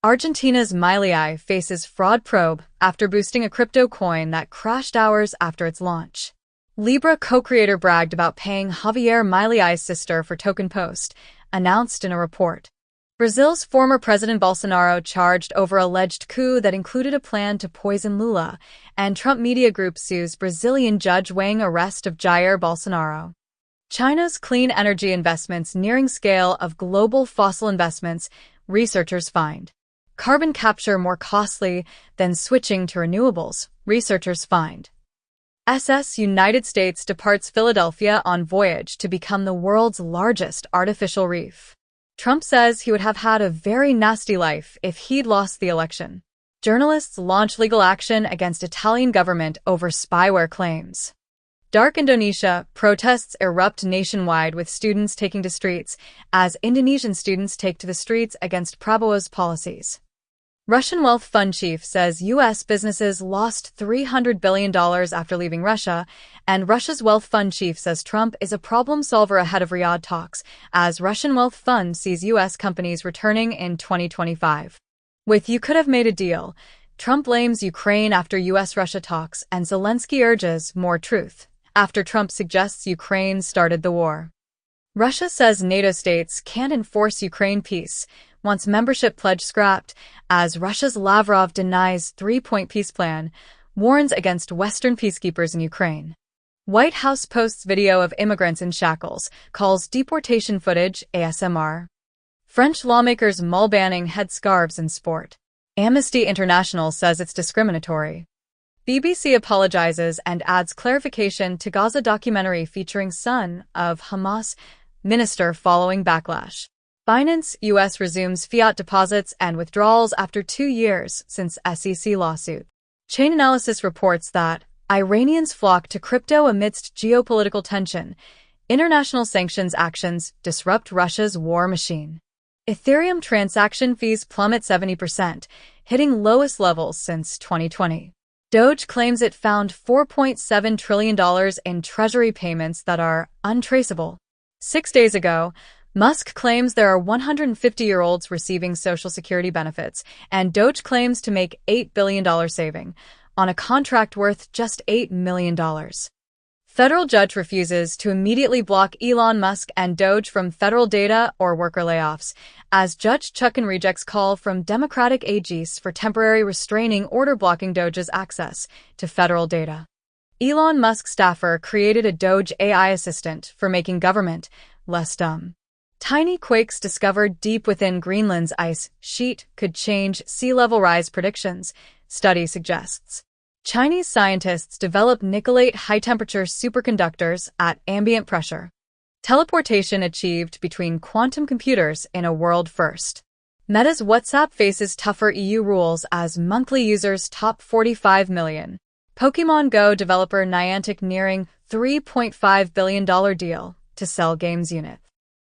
Speaker 3: Argentina's Milei faces fraud probe after boosting a crypto coin that crashed hours after its launch. Libra co-creator bragged about paying Javier Milei's sister for token post, announced in a report. Brazil's former President Bolsonaro charged over alleged coup that included a plan to poison Lula, and Trump Media Group sues Brazilian judge weighing arrest of Jair Bolsonaro. China's clean energy investments nearing scale of global fossil investments, researchers find. Carbon capture more costly than switching to renewables, researchers find. United States departs Philadelphia on voyage to become the world's largest artificial reef. Trump says he would have had a very nasty life if he'd lost the election. Journalists launch legal action against Italian government over spyware claims. Dark Indonesia, protests erupt nationwide with students taking to streets as Indonesian students take to the streets against Prabowo's policies. Russian wealth fund chief says U.S. businesses lost $300 billion after leaving Russia, and Russia's wealth fund chief says Trump is a problem solver ahead of Riyadh talks, as Russian wealth fund sees U.S. companies returning in 2025. With "you could have made a deal," Trump blames Ukraine after U.S.-Russia talks, and Zelensky urges more truth, after Trump suggests Ukraine started the war. Russia says NATO states can't enforce Ukraine peace, wants membership pledge scrapped, as Russia's Lavrov denies three-point peace plan, warns against Western peacekeepers in Ukraine. White House posts video of immigrants in shackles, calls deportation footage ASMR. French lawmakers mull banning headscarves in sport. Amnesty International says it's discriminatory. BBC apologizes and adds clarification to Gaza documentary featuring son of Hamas minister following backlash. Binance US resumes fiat deposits and withdrawals after 2 years since SEC lawsuit. Chainalysis reports that Iranians flock to crypto amidst geopolitical tension. International sanctions actions disrupt Russia's war machine. Ethereum transaction fees plummet 70%, hitting lowest levels since 2020. Doge claims it found $4.7 trillion in treasury payments that are untraceable. 6 days ago, Musk claims there are 150-year-olds receiving Social Security benefits, and Doge claims to make $8 billion saving on a contract worth just $8 million. Federal judge refuses to immediately block Elon Musk and Doge from federal data or worker layoffs, as Judge Chuckin rejects call from Democratic AGs for temporary restraining order blocking Doge's access to federal data. Elon Musk staffer created a Doge AI assistant for making government less dumb. Tiny quakes discovered deep within Greenland's ice sheet could change sea level rise predictions, study suggests. Chinese scientists develop nickelate high-temperature superconductors at ambient pressure. Teleportation achieved between quantum computers in a world first. Meta's WhatsApp faces tougher EU rules as monthly users top 45 million. Pokémon Go developer Niantic nearing $3.5 billion deal to sell games unit.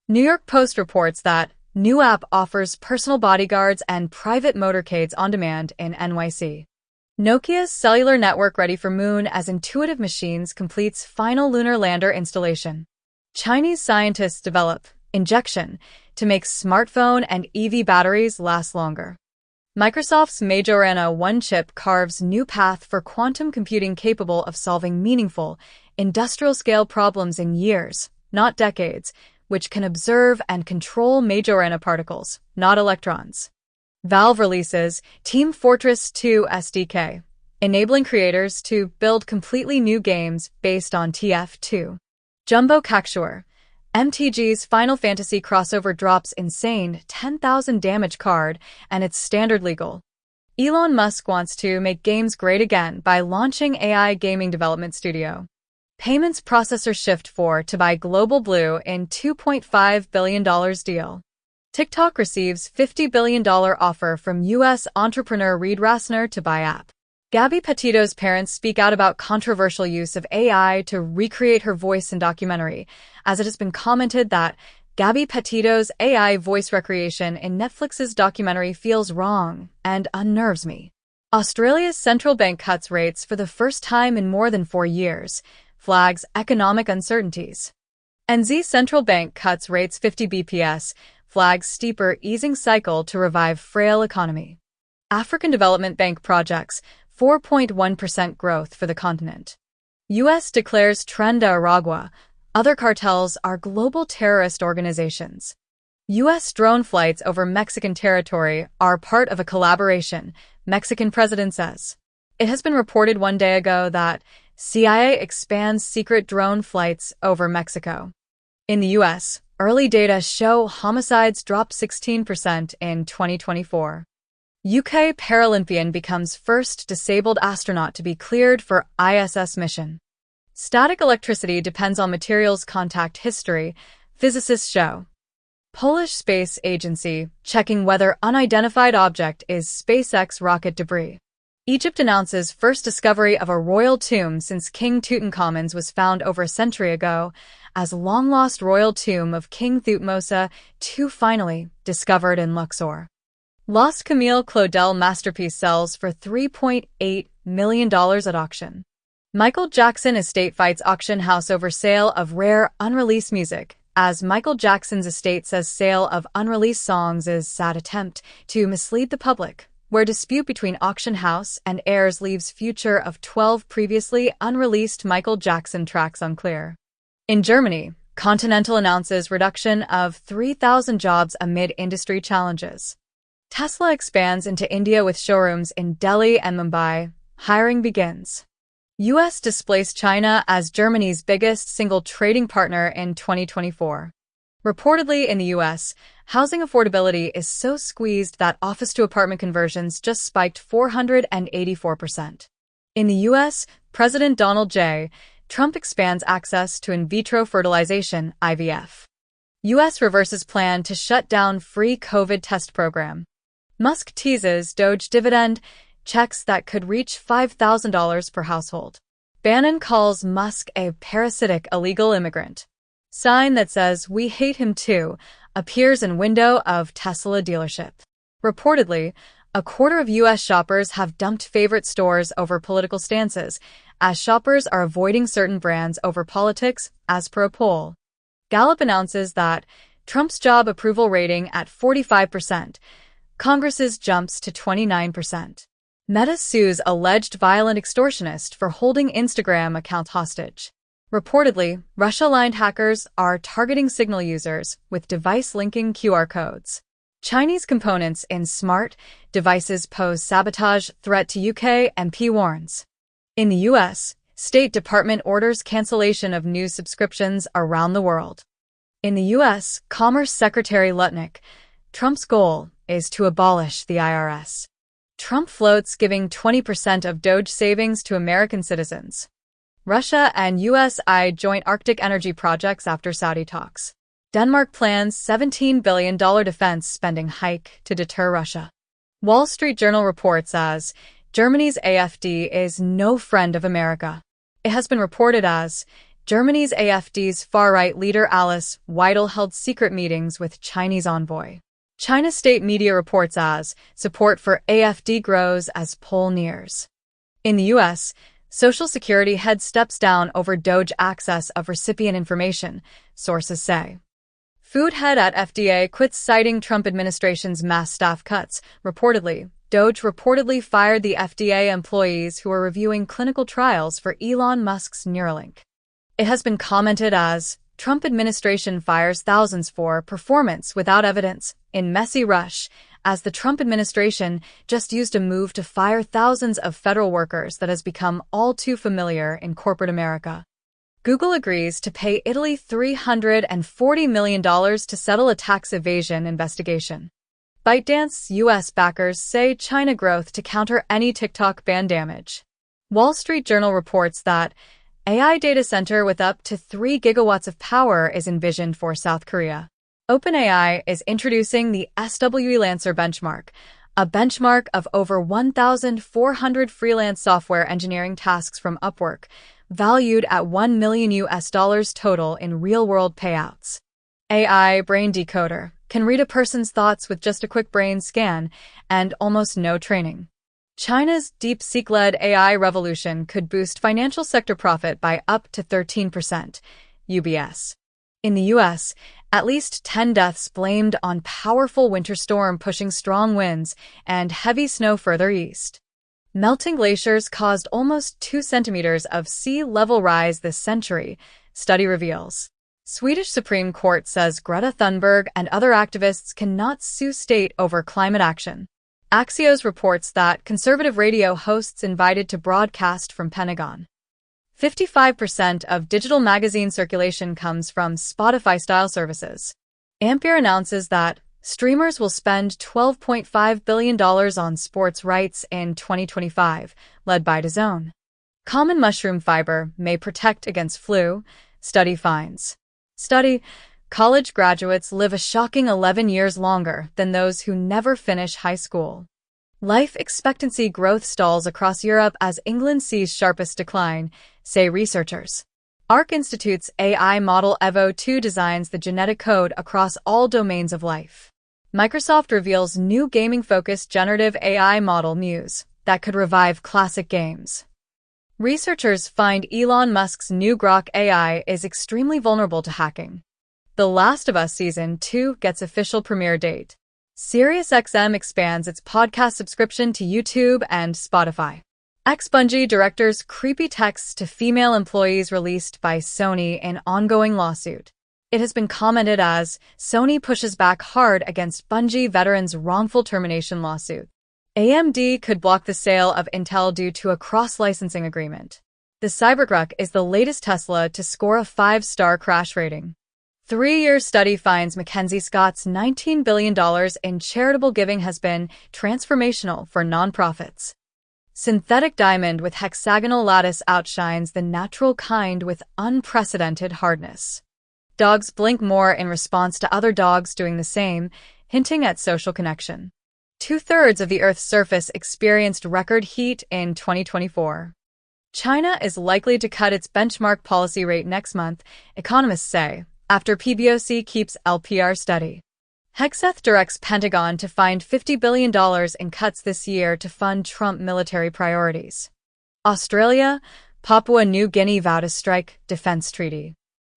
Speaker 3: New York Post reports that new app offers personal bodyguards and private motorcades on demand in NYC. Nokia's cellular network ready for moon as intuitive machines completes final lunar lander installation. Chinese scientists develop injection to make smartphone and EV batteries last longer. Microsoft's Majorana One chip carves new path for quantum computing capable of solving meaningful, industrial-scale problems in years, not decades, which can observe and control Majorana particles, not electrons. Valve releases Team Fortress 2 SDK, enabling creators to build completely new games based on TF2. Jumbo Kakshur, MTG's Final Fantasy crossover drops insane 10,000 damage card, and it's standard legal. Elon Musk wants to make games great again by launching AI gaming development studio. Payments processor Shift4 to buy Global Blue in $2.5 billion deal. TikTok receives $50 billion offer from U.S. entrepreneur Reed Rassner to buy app. Gabby Petito's parents speak out about controversial use of AI to recreate her voice in documentary, as it has been commented that Gabby Petito's AI voice recreation in Netflix's documentary feels wrong and unnerves me. Australia's central bank cuts rates for the first time in more than 4 years, flags economic uncertainties. NZ's central bank cuts rates 50 bps, flags steeper easing cycle to revive frail economy. African Development Bank projects 4.1% growth for the continent. U.S. declares Tren de Aragua. Other cartels are global terrorist organizations. U.S. drone flights over Mexican territory are part of a collaboration, Mexican president says. It has been reported 1 day ago that CIA expands secret drone flights over Mexico. In the U.S., early data show homicides dropped 16% in 2024. UK Paralympian becomes first disabled astronaut to be cleared for ISS mission. Static electricity depends on materials contact history, physicists show. Polish Space Agency checking whether unidentified object is SpaceX rocket debris. Egypt announces first discovery of a royal tomb since King Tutankhamun's was found over a century ago, as long-lost royal tomb of King Thutmose II finally discovered in Luxor. Lost Camille Claudel masterpiece sells for $3.8 million at auction. Michael Jackson estate fights auction house over sale of rare, unreleased music, as Michael Jackson's estate says sale of unreleased songs is sad attempt to mislead the public, where dispute between auction house and heirs leaves future of 12 previously unreleased Michael Jackson tracks unclear. In Germany, Continental announces reduction of 3,000 jobs amid industry challenges. Tesla expands into India with showrooms in Delhi and Mumbai. Hiring begins. U.S. displaced China as Germany's biggest single trading partner in 2024. Reportedly in the U.S., housing affordability is so squeezed that office-to-apartment conversions just spiked 484%. In the U.S., President Donald J. Trump expands access to in vitro fertilization, IVF. U.S. reverses plan to shut down free COVID test program. Musk teases Doge dividend checks that could reach $5,000 per household. Bannon calls Musk a parasitic illegal immigrant. Sign that says "We hate him too" appears in window of Tesla dealership. Reportedly, a quarter of U.S. shoppers have dumped favorite stores over political stances, as shoppers are avoiding certain brands over politics, as per a poll. Gallup announces that Trump's job approval rating at 45%, Congress's jumps to 29%. Meta sues alleged violent extortionist for holding Instagram account hostage. Reportedly, Russia-aligned hackers are targeting Signal users with device-linking QR codes. Chinese components in smart devices pose sabotage threat to UK MP warns. In the US, State Department orders cancellation of news subscriptions around the world. In the US, Commerce Secretary Lutnick, Trump's goal is to abolish the IRS. Trump floats giving 20% of Doge savings to American citizens. Russia and US eye joint Arctic energy projects after Saudi talks. Denmark plans $17 billion defense spending hike to deter Russia. Wall Street Journal reports as Germany's AfD is no friend of America. It has been reported as Germany's AfD's far-right leader Alice Weidel held secret meetings with Chinese envoy. China state media reports as support for AfD grows as poll nears. In the U.S., Social Security head steps down over Doge access of recipient information, sources say. Food head at FDA quits citing Trump administration's mass staff cuts. Reportedly, Doge reportedly fired the FDA employees who were reviewing clinical trials for Elon Musk's Neuralink. It has been commented as Trump administration fires thousands for performance without evidence in messy rush, as the Trump administration just used a move to fire thousands of federal workers that has become all too familiar in corporate America. Google agrees to pay Italy $340 million to settle a tax evasion investigation. ByteDance U.S. backers say China growth to counter any TikTok ban damage. Wall Street Journal reports that AI data center with up to 3 gigawatts of power is envisioned for South Korea. OpenAI is introducing the SWE Lancer benchmark, a benchmark of over 1,400 freelance software engineering tasks from Upwork, valued at $1 million total in real-world payouts. AI Brain Decoder can read a person's thoughts with just a quick brain scan and almost no training. China's DeepSeek-led AI revolution could boost financial sector profit by up to 13%, UBS. In the U.S., at least 10 deaths blamed on powerful winter storm pushing strong winds and heavy snow further east. Melting glaciers caused almost 2 centimeters of sea level rise this century, study reveals. Swedish Supreme Court says Greta Thunberg and other activists cannot sue state over climate action. Axios reports that conservative radio hosts invited to broadcast from Pentagon. 55% of digital magazine circulation comes from Spotify-style services. Ampere announces that streamers will spend $12.5 billion on sports rights in 2025, led by DAZN. Common mushroom fiber may protect against flu, study finds. Study: college graduates live a shocking 11 years longer than those who never finish high school. Life expectancy growth stalls across Europe as England sees sharpest decline, say researchers. Arc Institute's AI model Evo 2 designs the genetic code across all domains of life. Microsoft reveals new gaming-focused generative AI model Muse that could revive classic games. Researchers find Elon Musk's new Grok AI is extremely vulnerable to hacking. The Last of Us Season 2 gets official premiere date. SiriusXM expands its podcast subscription to YouTube and Spotify. Ex-Bungie director's creepy texts to female employees released by Sony in ongoing lawsuit. It has been commented as Sony pushes back hard against Bungie veterans' wrongful termination lawsuit. AMD could block the sale of Intel due to a cross-licensing agreement. The Cybertruck is the latest Tesla to score a 5-star crash rating. 3-year study finds Mackenzie Scott's $19 billion in charitable giving has been transformational for nonprofits. Synthetic diamond with hexagonal lattice outshines the natural kind with unprecedented hardness. Dogs blink more in response to other dogs doing the same, hinting at social connection. 2/3 of the Earth's surface experienced record heat in 2024. China is likely to cut its benchmark policy rate next month, economists say, after PBOC keeps LPR steady. Hegseth directs Pentagon to find $50 billion in cuts this year to fund Trump military priorities. Australia, Papua New Guinea vow to strike defense treaty.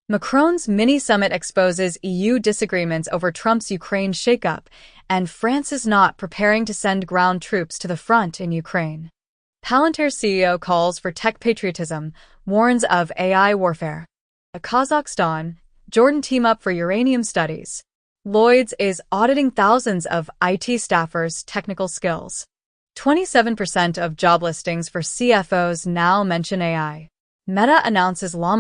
Speaker 3: Macron's mini-summit exposes EU disagreements over Trump's Ukraine shakeup, and France is not preparing to send ground troops to the front in Ukraine. Palantir CEO calls for tech patriotism, warns of AI warfare. Kazakhstan, Jordan team up for uranium studies. Lloyd's is auditing thousands of IT staffers' technical skills. 27% of job listings for CFOs now mention AI. Meta announces Llama